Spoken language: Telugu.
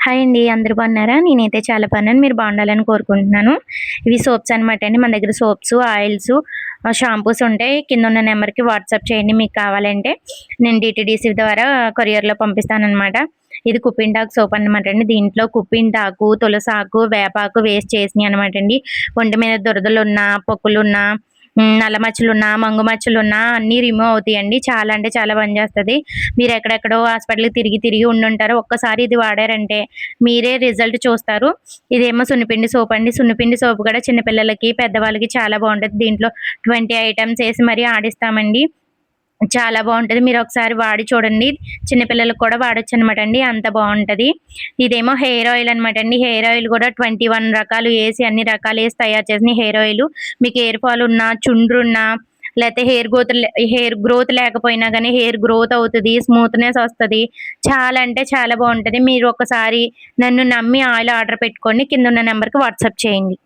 హాయ్ అండి. అందరూ బాగున్నారా? నేనైతే చాలా బాగున్నాను. మీరు బాగుండాలని కోరుకుంటున్నాను. ఇవి సోప్స్ అనమాట అండి. మన దగ్గర సోప్స్, ఆయిల్స్, షాంపూస్ ఉంటాయి. కిందున్న నంబర్‌కి వాట్సాప్ చేయండి మీకు కావాలంటే. నేను డీటీడీసీ ద్వారా కొరియర్‌లో పంపిస్తాననమాట. ఇది కుప్పింటాకు సోప్ అనమాట అండి. దీంట్లో కుప్పింటాకు, తులసాకు, వేపాకు వేసి చేసినయి అనమాట అండి. ఒంటి మీద దురదలున్నా, పొక్కులున్నా, నల్ల మచ్చలున్నా, మంగు మచ్చలున్నా అన్నీ రిమూవ్ అవుతాయండి. చాలా అంటే చాలా పనిచేస్తది. మీరెక్కడెక్కడో హాస్పిటల్‌కి తిరిగి తిరిగి ఉండుంటారు. ఒక్కసారి ఇది వాడారంటే మీరే రిజల్ట్ చూస్తారు. ఇదేమో సున్నిపిండి సోప్ అండి. సున్నిపిండి సోప్ కూడా చిన్న పిల్లలకి, పెద్దవాళ్ళకి చాలా బావుంటది. దీంట్లో 20 ఐటెమ్స్ ఏసి మరీ ఆడిస్తామండి. చాలా బావుంటది. మీరొకసారి వాడి చూడండి. చిన్న పిల్లలకి కూడా వాడొచ్చనమాట అండి. అంత బావుంటది. ఇదేమో హెయిర్ ఆయిల్ అనమాట అండి. హెయిర్ ఆయిల్ కూడా 21 రకాలు ఏసి అన్ని రకాలేసి తయారు చేసిన హెయిర్ ఆయిలు. మీకు హెయిర్ ఫాల్ ఉన్నా, చుండ్రున్నా, లేతే హెయిర్ గ్రోత్ లేకపోయినా గానీ హెయిర్ గ్రోత్ అవుతది. స్మూత్‌నెస్ ఒస్తది. చాలా అంటే చాలా బావుంటది. మీరు ఒకసారి నన్ను నమ్మి ఆయిల్ ఆర్డర్ పెట్టుకోండి. కిందున్న నంబర్‌కి వాట్సాప్ చేయండి.